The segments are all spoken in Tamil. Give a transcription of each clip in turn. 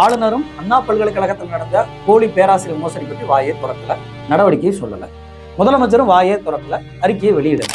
ஆளுநரும் அண்ணா பல்கலைக்கழகத்தில் நடந்த போலி பேராசிரியர் மோசடி பற்றி வாயே திறக்கல, நடவடிக்கையை சொல்லல. முதலமைச்சரும் வாயே திறக்கல, அறிக்கையை வெளியிடல.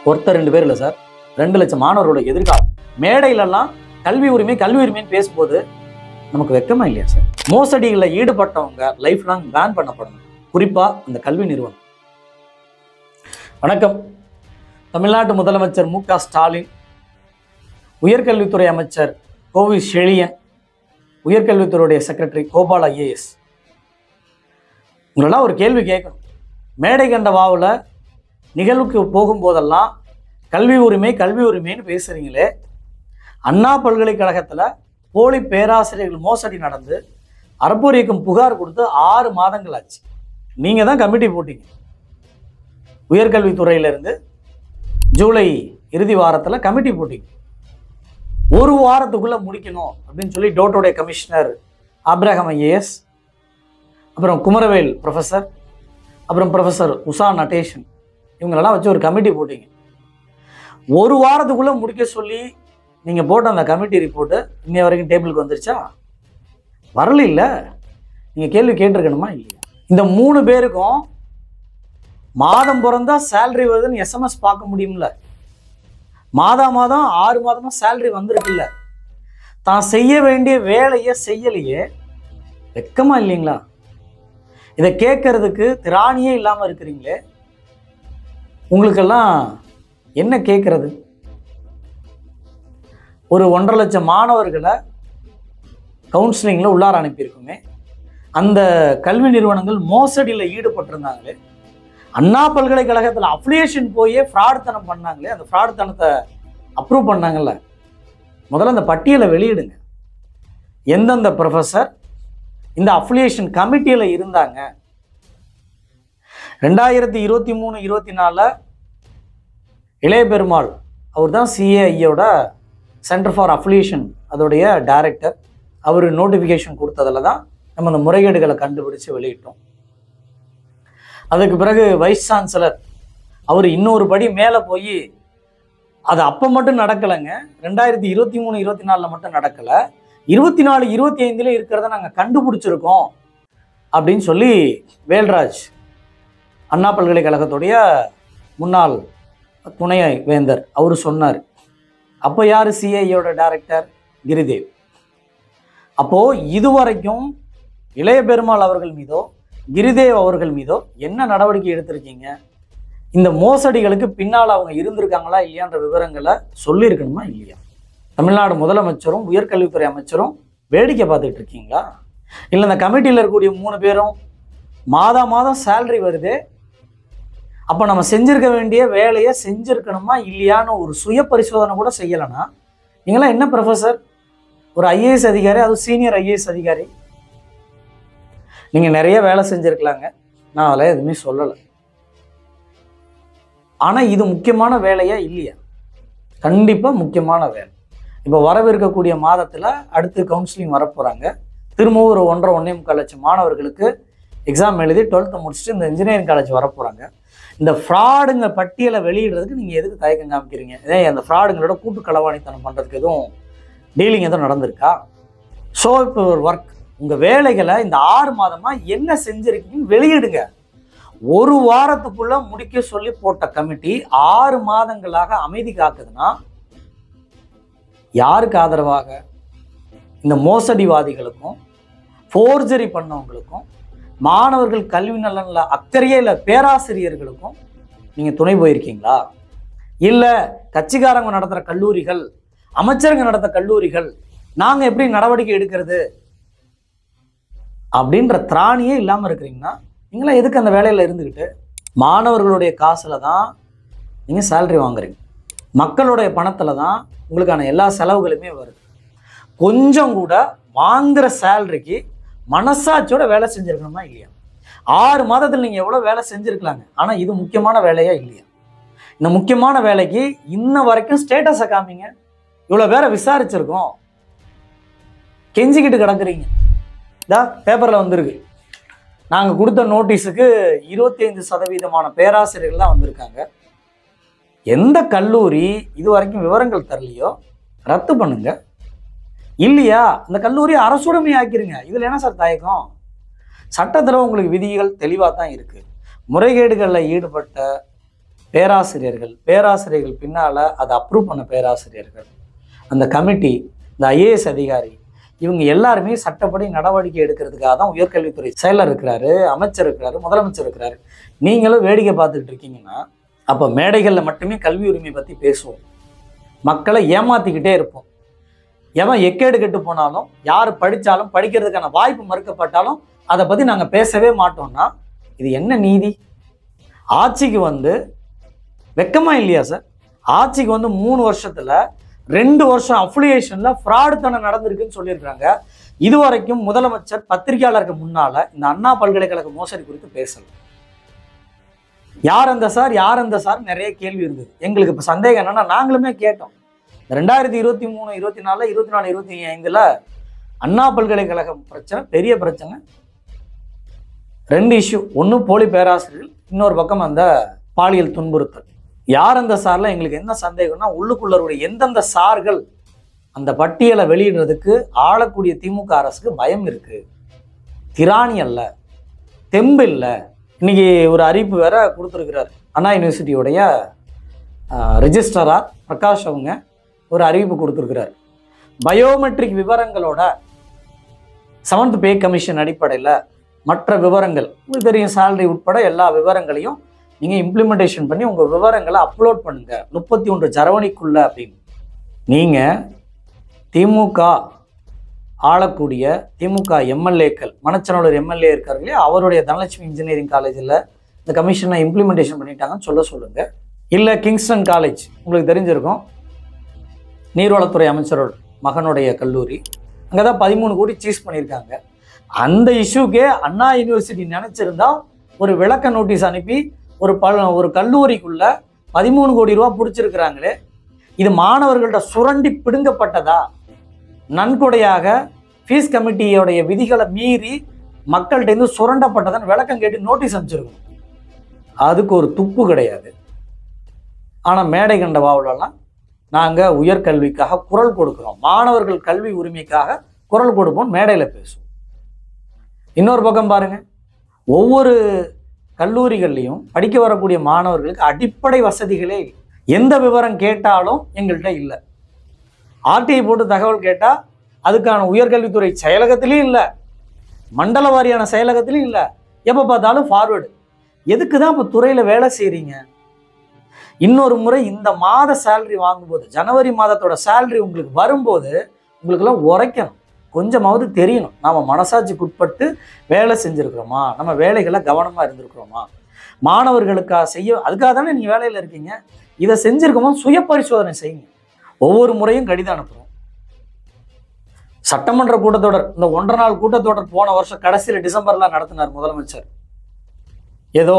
ஒருத்தர் 2 பேர் இல்லை சார், 2 லட்சம் மாணவர்களோட எதிர்காலம். மேடையிலெல்லாம் கல்வி உரிமைன்னு பேசும்போது நமக்கு வெக்கமா இல்லையா சார்? மோசடிகளில் ஈடுபட்டவங்க லைஃப் லாங் பேன் பண்ணப்படணும், குறிப்பா அந்த கல்வி நிறுவனம். வணக்கம். தமிழ்நாட்டு முதலமைச்சர் மு க ஸ்டாலின், உயர்கல்வித்துறை அமைச்சர் கோவி செழியன், உயர்கல்வித்துறையுடைய செக்ரட்டரி கோபால் ஐஏஎஸ், உங்களெல்லாம் ஒரு கேள்வி கேட்கணும். மேடை கண்ட வாவில் நிகழ்வுக்கு போகும்போதெல்லாம் கல்வி உரிமைன்னு பேசுகிறீங்களே, அண்ணா பல்கலைக்கழகத்தில் போலி பேராசிரியர்கள் மோசடி நடந்து அறப்போர் இயக்கம் புகார் கொடுத்து 6 மாதங்கள் ஆச்சு. நீங்கள் தான் கமிட்டி போட்டீங்க. உயர்கல்வித்துறையிலிருந்து ஜூலை இறுதி வாரத்தில் கமிட்டி போட்டீங்க. 1 வாரத்துக்குள்ளே முடிக்கணும் அப்படின்னு சொல்லி டோட்டோடைய கமிஷனர் ஆப்ரஹாம் ஐஏஎஸ், அப்புறம் குமரவேல் ப்ரொஃபஸர், அப்புறம் ப்ரொஃபஸர் உஷா நட்டேஷன், இவங்களெல்லாம் வச்சு ஒரு கமிட்டி போட்டீங்க. 1 வாரத்துக்குள்ளே முடிக்க சொல்லி நீங்கள் போட்ட அந்த கமிட்டி ரிப்போர்ட்டு இன்னைய வரைக்கும் டேபிளுக்கு வந்துருச்சா? வரல. இல்லை, நீங்கள் கேள்வி கேட்டிருக்கணுமா இல்லையா? இந்த 3 பேருக்கும் மாதம் பிறந்தா சேலரி வருதுன்னு எஸ்எம்எஸ் பார்க்க முடியும்ல? மாதம் 6 மாதமாக சேலரி வந்திருக்குல்ல? தான் செய்ய வேண்டிய வேலையை செய்யலையே, வெக்கமா இல்லைங்களா? இதை கேட்கறதுக்கு திராணியே இல்லாமல் இருக்கிறீங்களே, உங்களுக்கெல்லாம் என்ன கேட்கறது? ஒரு 1.5 லட்சம் மாணவர்களை கவுன்சிலிங்கில் உள்ளார அனுப்பியிருக்குமே, அந்த கல்வி நிறுவனங்கள் மோசடியில் ஈடுபட்டிருந்தாங்களே, அண்ணா பல்கலைக்கழகத்தில் அஃபிலியேஷன் போயே ஃப்ராடுத்தனம் பண்ணாங்களே, அந்த ஃப்ராடுத்தனத்தை அப்ரூவ் பண்ணாங்கல்ல, முதல்ல அந்த பட்டியலை வெளியிடுங்க. எந்தெந்த ப்ரொஃபஸர் இந்த அஃபிலியேஷன் கமிட்டியில் இருந்தாங்க? 2023-24 இளைய பெருமாள் அவர் தான் சிஏஐயோட சென்டர் ஃபார் அஃபிலியேஷன் அதோடைய டைரக்டர். அவர் நோட்டிஃபிகேஷன் கொடுத்ததில் தான் நம்ம அந்த முறைகேடுகளை கண்டுபிடிச்சு வெளியிட்டோம். அதுக்கு பிறகு வைஸ் சான்சலர் அவர் இன்னொரு படி மேலே போய் அது அப்போ மட்டும் நடக்கலைங்க, 2023-24 மட்டும் நடக்கலை, 24-25 இருக்கிறத நாங்கள் கண்டுபிடிச்சிருக்கோம் அப்படின்னு சொல்லி வேல்ராஜ், அண்ணா பல்கலைக்கழகத்துடைய முன்னாள் துணை வேந்தர், அவர் சொன்னார். அப்போ யார் சிஐயோட டைரக்டர்? கிரிதேவ். அப்போது இதுவரைக்கும் இளைய பெருமாள் அவர்கள் மீதோ கிரிதேவ் அவர்கள் மீதோ என்ன நடவடிக்கை எடுத்திருக்கீங்க? இந்த மோசடிகளுக்கு பின்னால் அவங்க இருந்திருக்காங்களா இல்லையான்ற விவரங்களை சொல்லியிருக்கணுமா இல்லையா? தமிழ்நாடு முதலமைச்சரும் உயர்கல்வித்துறை அமைச்சரும் வேடிக்கை பார்த்துட்டு இருக்கீங்களா? இல்லை இந்த கமிட்டியில் இருக்கக்கூடிய 3 பேரும் மாதம் சேலரி வருது, அப்போ நம்ம செஞ்சிருக்க வேண்டிய வேலையை செஞ்சுருக்கணுமா இல்லையான்னு ஒரு சுய பரிசோதனை கூட செய்யலைன்னா நீங்களாம் என்ன ப்ரொஃபஸர்? ஒரு ஐஏஎஸ் அதிகாரி, அது சீனியர் ஐஏஎஸ் அதிகாரி. நீங்கள் நிறைய வேலை செஞ்சுருக்கலாங்க, நான் அதில் எதுவுமே சொல்லலை. ஆனால் இது முக்கியமான வேலையா இல்லையா? கண்டிப்பாக முக்கியமான வேலை. இப்போ வரவிருக்கக்கூடிய மாதத்தில் அடுத்து கவுன்சிலிங் வரப்போகிறாங்க. திரும்பவும் ஒரு 1.5 லட்சம் மாணவர்களுக்கு எக்ஸாம் எழுதி 12th முடிச்சுட்டு இந்த இன்ஜினியரிங் காலேஜ் வரப்போகிறாங்க. இந்த ஃப்ராடுங்க பட்டியலை வெளியிடுறதுக்கு நீங்கள் எதுக்கு தயக்கம் காமிக்கிறீங்க? இதே அந்த ஃப்ராடுங்களோட கூட்டு களவாணித்தனம் பண்ணுறதுக்கு எதுவும் டீலிங் எதுவும் நடந்திருக்கா? ஸோ இப்போ ஒரு ஒர்க், உங்கள் வேலைகளை இந்த 6 மாதமாக என்ன செஞ்சுருக்கீங்கன்னு வெளியிடுங்க. 1 வாரத்துக்குள்ள முடிக்க சொல்லி போட்ட கமிட்டி 6 மாதங்களாக அமைதி காக்குதுன்னா யாருக்கு ஆதரவாக? இந்த மோசடிவாதிகளுக்கும் ஃபோர்ஜரி பண்ணவங்களுக்கும் மாணவர்கள் கல்வி நலனில் அக்கறையே இல்லை பேராசிரியர்களுக்கும் நீங்கள் துணை போயிருக்கீங்களா? இல்லை கட்சிக்காரங்க நடத்துகிற கல்லூரிகள், அமைச்சருங்க நடத்துகிற கல்லூரிகள், நாங்கள் எப்படி நடவடிக்கை எடுக்கிறது அப்படின்ற திராணியே இல்லாமல் இருக்கிறீங்கன்னா நீங்களாம் எதுக்கு அந்த வேலையில் இருந்துக்கிட்டு? மாணவர்களுடைய காசில் தான் நீங்கள் சேலரி வாங்குறீங்க, மக்களுடைய பணத்தில் தான் உங்களுக்கான எல்லா செலவுகளுமே வருது. கொஞ்சம் கூட வாங்குகிற சேலரிக்கு மனசாட்சியோட வேலை செஞ்சுருக்கணுமா இல்லையா? 6 மாதத்தில் நீங்கள் எவ்வளோ வேலை செஞ்சுருக்கலாங்க. ஆனால் இது முக்கியமான வேலையா இல்லையா? இந்த முக்கியமான வேலைக்கு இன்ன வரைக்கும் ஸ்டேட்டஸை காமிங்க. இவ்வளோ பேரை விசாரிச்சிருக்கோம், கெஞ்சிக்கிட்டு கிடக்குறீங்க. இதா பேப்பரில் வந்திருக்கு, நாங்கள் கொடுத்த நோட்டீஸுக்கு 25% பேராசிரியர்கள் தான் வந்திருக்காங்க. எந்த கல்லூரி இது வரைக்கும் விவரங்கள் தரலையோ ரத்து பண்ணுங்க. இல்லையா அந்த கல்லூரியை அரசுடைமை ஆக்கிருங்க. இதில் என்ன சார் தயக்கம்? சட்டத்தில் உங்களுக்கு விதிகள் தெளிவாக தான் இருக்குது. முறைகேடுகளில் ஈடுபட்ட பேராசிரியர்கள் பின்னால் அதை அப்ரூவ் பண்ண பேராசிரியர்கள், அந்த கமிட்டி, இந்த ஐஏஎஸ் அதிகாரி, இவங்க எல்லாருமே சட்டப்படி நடவடிக்கை எடுக்கிறதுக்காக தான் உயர்கல்வித்துறை செயலர் இருக்கிறாரு, அமைச்சர் இருக்கிறாரு, முதலமைச்சர் இருக்கிறாரு. நீங்களும் வேடிக்கை பார்த்துக்கிட்டு இருக்கீங்கன்னா அப்போ மேடைகளில் மட்டுமே கல்வி உரிமை பற்றி பேசுவோம், மக்களை ஏமாற்றிக்கிட்டே இருப்போம். எவன் எக்கேடு கெட்டு போனாலும், யார் படித்தாலும், படிக்கிறதுக்கான வாய்ப்பு மறுக்கப்பட்டாலும் அதை பற்றி நாங்கள் பேசவே மாட்டோம்னா இது என்ன நீதி? ஆட்சிக்கு வந்து வெக்கமா இல்லையா சார்? ஆட்சிக்கு வந்து 3 வருஷத்தில் 2 வருஷம் அஃபிலியேஷனில் ஃப்ராடுத்தனம் நடந்திருக்குன்னு சொல்லியிருக்காங்க. இதுவரைக்கும் முதலமைச்சர் பத்திரிகையாளருக்கு முன்னால் இந்த அண்ணா பல்கலைக்கழக மோசடி குறித்து பேசலை. யார் அந்த சார் நிறைய கேள்வி இருந்தது. எங்களுக்கு இப்போ சந்தேகம் என்னன்னா, நாங்களுமே கேட்டோம். 2023, 24, 24, 25 அண்ணா பல்கலைக்கழகம் பிரச்சனை பெரிய பிரச்சனை. 2 இஷ்யூ. ஒன்று போலி பேராசிரியர்கள், இன்னொரு பக்கம் அந்த பாலியல் துன்புறுத்தல். யார் அந்த சார்ல எங்களுக்கு என்ன சந்தேகம்னா, உள்ளுக்குள்ளருடைய எந்தெந்த சார்கள் அந்த பட்டியலை வெளியிடுறதுக்கு ஆளக்கூடிய திமுக அரசுக்கு பயம் இருக்கு. திராணி அல்ல, தெம்பு இல்லை. இன்னைக்கு ஒரு அறிவிப்பு வேற கொடுத்துருக்கிறார். அண்ணா யூனிவர்சிட்டியோடைய ரிஜிஸ்ட்ரார் பிரகாஷ் அவங்க ஒரு அறிவிப்பு கொடுத்துருக்கிறார். பயோமெட்ரிக் விவரங்களோட 7th பே கமிஷன் அடிப்படையில் மற்ற விவரங்கள், உங்களுக்கு தெரியும், சேலரி உட்பட எல்லா விவரங்களையும் நீங்கள் இம்ப்ளிமெண்டேஷன் பண்ணி உங்கள் விவரங்களை அப்லோட் பண்ணுங்க 31 ஜனவரிக்குள்ள அப்படின்னு. நீங்கள் திமுக ஆளக்கூடிய திமுக எம்எல்ஏக்கள், மணச்சநல்லூர் எம்எல்ஏ இருக்கார்களே, அவருடைய தனலட்சுமி இன்ஜினியரிங் காலேஜில் இந்த கமிஷனை இம்ப்ளிமெண்டேஷன் பண்ணிட்டாங்கன்னு சொல்லுங்க. இல்லை கிங்ஸ்டன் காலேஜ் உங்களுக்கு தெரிஞ்சிருக்கும், நீர்வளத்துறை அமைச்சரோட மகனுடைய கல்லூரி, அங்கே தான் 13 கோடி சீஸ் பண்ணியிருக்காங்க. அந்த இஷ்யூக்கே அண்ணா யூனிவர்சிட்டி நினைச்சிருந்தா ஒரு விளக்க நோட்டீஸ் அனுப்பி ஒரு கல்லூரிக்குள்ள 13 கோடி ரூபா பிடிச்சிருக்கிறாங்களே, இது மாணவர்கள்ட்ட சுரண்டி பிடுங்கப்பட்டதா, நன்கொடையாக ஃபீஸ் கமிட்டியோடைய விதிகளை மீறி மக்கள்கிட்ட இருந்து சுரண்டப்பட்டதான்னு விளக்கம் கேட்டு நோட்டீஸ் அனுப்பிச்சிருக்கணும். அதுக்கு ஒரு துப்பு கிடையாது. ஆனால் மேடை கண்ட வாவுலலாம் நாங்கள் உயர்கல்விக்காக குரல் கொடுக்குறோம், மாணவர்கள் கல்வி உரிமைக்காக குரல் கொடுப்போம், மேடையில் பேசுவோம். இன்னொரு பக்கம் பாருங்க, ஒவ்வொரு கல்லூரிகள்லையும் படிக்க வரக்கூடிய மாணவர்களுக்கு அடிப்படை வசதிகளே இல்லை. எந்த விவரம் கேட்டாலும் எங்கள்கிட்ட இல்லை. ஆர்டிஐ போட்டு தகவல் கேட்டால் அதுக்கான உயர்கல்வித்துறை செயலகத்திலையும் இல்லை, மண்டல வாரியான செயலகத்திலையும் இல்லை. எப்போ பார்த்தாலும் ஃபார்வேர்டு. எதுக்கு தான் இப்போ துறையில் வேலை செய்கிறீங்க? இன்னொரு முறை இந்த மாத சேலரி வாங்கும்போது, ஜனவரி மாதத்தோட சேலரி உங்களுக்கு வரும்போது உங்களுக்கெல்லாம் உரைக்கணும், கொஞ்சமாவது தெரியணும். நாம் மனசாட்சிக்கு உட்பட்டு வேலை செஞ்சுருக்கிறோமா, நம்ம வேலைகளை கவனமாக இருந்திருக்கிறோமா, மாணவர்களுக்காக அதுக்காக தானே நீங்கள் வேலையில் இருக்கீங்க. இதை செஞ்சுருக்கோமோ சுய பரிசோதனை செய்யுங்க. ஒவ்வொரு முறையும் கடிதம் அனுப்புகிறோம். சட்டமன்ற கூட்டத்தொடர், இந்த 1.5 நாள் கூட்டத்தொடர் போன வருஷம் கடைசியில் டிசம்பரில் நடத்தினார் முதலமைச்சர், ஏதோ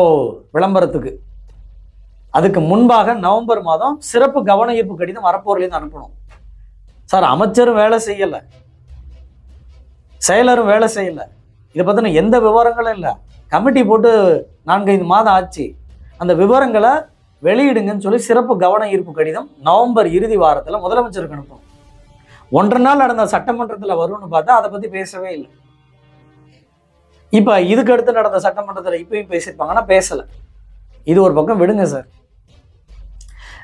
விளம்பரத்துக்கு. அதுக்கு முன்பாக நவம்பர் மாதம் சிறப்பு கவன ஈர்ப்பு கடிதம் வரப்போர்லேருந்து அனுப்பணும். சார், அமைச்சரும் வேலை செய்யலை, செயலரும் வேலை செய்யலை, இதை பற்றின எந்த விவரங்களும் இல்லை. கமிட்டி போட்டு 4-5 மாதம் ஆச்சு. அந்த விவரங்களை வெளியிடுங்கன்னு சொல்லி சிறப்பு கவன ஈர்ப்பு கடிதம் நவம்பர் இறுதி வாரத்தில் முதலமைச்சருக்கு அனுப்பணும். 1.5 நாள் நடந்த சட்டமன்றத்தில் வரும்னு பார்த்தா அதை பற்றி பேசவே இல்லை. இப்போ இதுக்கு அடுத்து நடந்த சட்டமன்றத்தில் இப்பயும் பேசியிருப்பாங்கன்னா பேசலை. இது ஒரு பக்கம் விடுங்க சார்.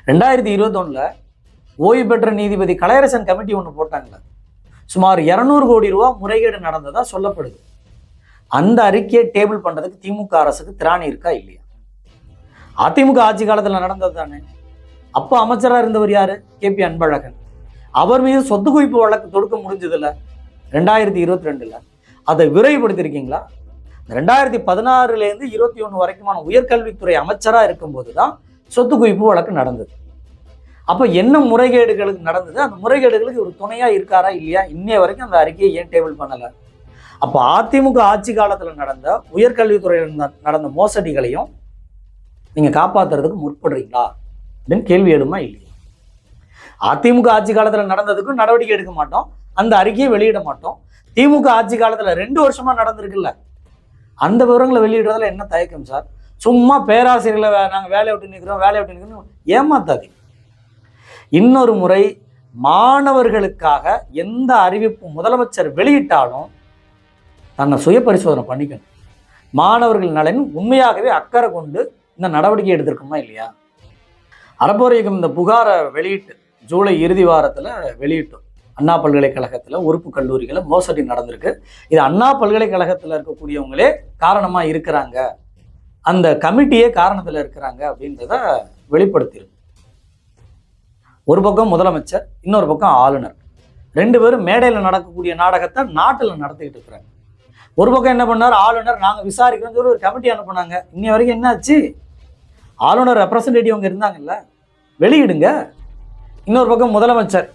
2021 ஓய்வு பெற்ற நீதிபதி கலையரசன் கமிட்டி ஒன்று போட்டாங்க. சுமார் 200 கோடி ரூபா முறைகேடு நடந்ததா சொல்லப்படுது. அந்த அறிக்கையை டேபிள் பண்ணுறதுக்கு திமுக அரசுக்கு திராணி இருக்கா இல்லையா? அதிமுக ஆட்சி காலத்தில் நடந்தது தானே. அப்போ அமைச்சராக இருந்தவர் யார்? KP அன்பழகன். அவர் மீது சொத்து குவிப்பு வழக்கு தொடுக்க முடிஞ்சதில்ல 2022. அதை விரைவுபடுத்தியிருக்கீங்களா? 2016லேருந்து 21 வரைக்குமான உயர்கல்வித்துறை அமைச்சராக இருக்கும்போது தான் சொத்து குவிப்பு வழக்கு நடந்தது. அப்போ என்ன முறைகேடுகளுக்கு நடந்தது? அந்த முறைகேடுகளுக்கு ஒரு துணையாக இருக்காரா இல்லையா? இன்னைய வரைக்கும் அந்த அறிக்கையை ஏன் டேபிள் பண்ணலை? அப்போ அதிமுக ஆட்சி காலத்தில் நடந்த உயர்கல்வித்துறையில் நடந்த மோசடிகளையும் நீங்கள் காப்பாற்றுறதுக்கு முற்படுறீங்களா அப்படின்னு கேள்வி எழுமா இல்லையா? அதிமுக ஆட்சி காலத்தில் நடந்ததுக்கும் நடவடிக்கை எடுக்க மாட்டோம், அந்த அறிக்கையை வெளியிட மாட்டோம். திமுக ஆட்சி காலத்தில் 2 வருஷமாக நடந்திருக்குல்ல, அந்த விவரங்களை வெளியிடுறதுல என்ன தயக்கம் சார்? சும்மா பேராசிரியர்களை நாங்கள் வேலையை விட்டு நிற்கிறோம் ஏமாத்தாதீங்க. இன்னொரு முறை மாணவர்களுக்காக எந்த அறிவிப்பு முதலமைச்சர் வெளியிட்டாலும் தன்னை சுய பரிசோதனை பண்ணிக்கணும். மாணவர்கள் நலன் உண்மையாகவே அக்கறை கொண்டு இந்த நடவடிக்கை எடுத்திருக்குமா இல்லையா? அறப்போர் இயக்கம் இந்த புகாரை வெளியிட்டு ஜூலை இறுதி வாரத்தில் வெளியிட்டோம். அண்ணா பல்கலைக்கழகத்தில் உறுப்பு கல்லூரிகளை மோசடி நடந்திருக்கு. இது அண்ணா பல்கலைக்கழகத்தில் இருக்கக்கூடியவங்களே காரணமாக இருக்கிறாங்க, அந்த கமிட்டியே காரணத்தில் இருக்கிறாங்க அப்படின்றத வெளிப்படுத்தியிருக்கு. ஒரு பக்கம் முதலமைச்சர், இன்னொரு பக்கம் ஆளுநர், ரெண்டு பேரும் மேடையில் நடக்கக்கூடிய நாடகத்தை நாட்டில் நடத்திக்கிட்டு இருக்கிறாங்க. ஒரு பக்கம் என்ன பண்ணார் ஆளுநர், நாங்கள் விசாரிக்கிறோம்னு சொல்லி ஒரு கமிட்டி அனுப்புனாங்க. இன்னி வரைக்கும் என்னாச்சு? ஆளுநர் ரெப்ரசன்டேட்டிவ் அவங்க இருந்தாங்கல்ல, வெளியிடுங்க. இன்னொரு பக்கம் முதலமைச்சர்,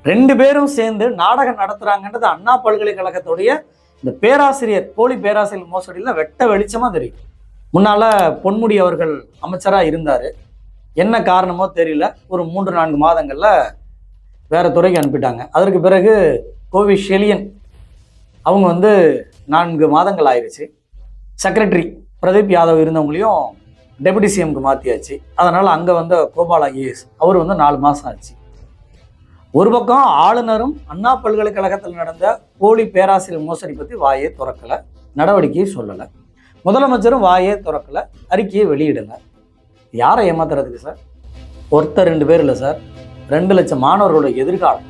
ரெண்டு பேரும் சேர்ந்து நாடகம் நடத்துறாங்கன்றது அண்ணா பல்கலைக்கழகத்துடைய இந்த பேராசிரியர் போலி பேராசிரியர் மோசடியில் வெட்ட வெளிச்சமா தெரியும். முன்னால பொன்முடி அவர்கள் அமைச்சராக இருந்தார், என்ன காரணமோ தெரியல, ஒரு 3-4 மாதங்கள்ல வேற துறைக்கு அனுப்பிட்டாங்க. அதற்கு பிறகு கோவி ஷெலியன் அவங்க 4 மாதங்கள் ஆயிடுச்சு. செக்ரட்டரி பிரதீப் யாதவ் இருந்தவங்களையும் டெபுட்டி சிஎம்க்கு மாற்றியாச்சு. அதனால் அங்கே கோபால் ஐஏஎஸ் அவர் 4 மாதம் ஆச்சு. ஒரு பக்கம் ஆளுநரும் அண்ணா பல்கலைக்கழகத்தில் நடந்த போலி பேராசிரியர் மோசடி பற்றி வாயே திறக்கலை, நடவடிக்கையை சொல்லலை. முதலமைச்சரும் வாயே திறக்கலை, அறிக்கையை வெளியிடலை. யாரை ஏமாத்துறதுக்கு சார்? ஒருத்தர் 2 பேர் இல்லை சார், 2 லட்சம் மாணவர்களோட எதிர்காலம்.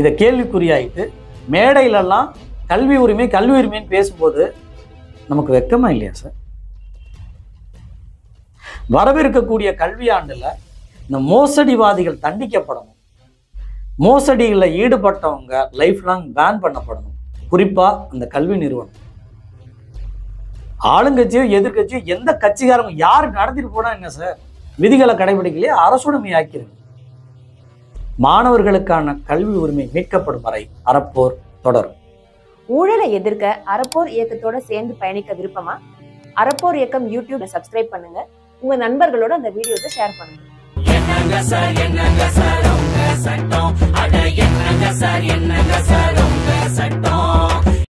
இதை கேள்விக்குறியாயிட்டு மேடையிலெல்லாம் கல்வி உரிமைன்னு பேசும்போது நமக்கு வெக்கமா இல்லையா சார்? வரவிருக்கக்கூடிய கல்வியாண்டுல இந்த மோசடிவாதிகள் தண்டிக்கப்படணும், மோசடிகளில் ஈடுபட்டவங்க லைஃப் லாங் பேன் பண்ணப்படணும். குறிப்பா அந்த கல்வி நிறுவனம், ஆளுங்கட்சியோ எதிர்கட்சியோ எந்த கட்சிக்காரங்க யாரு நடத்திட்டு போனா என்ன சார், விதிகளை கடைபிடிக்கலையே அரசுடைமை ஆக்கிறது. மாணவர்களுக்கான கல்வி உரிமை மீட்கப்படும் வரை அறப்போர் தொடரும். ஊழலை எதிர்க்க அறப்போர் இயக்கத்தோட சேர்ந்து பயணிக்க விருப்பமா? அறப்போர் இயக்கம் யூடியூப்ல சப்ஸ்கிரைப் பண்ணுங்க, உங்க நண்பர்களோட அந்த வீடியோஸை ஷேர் பண்ணுங்க.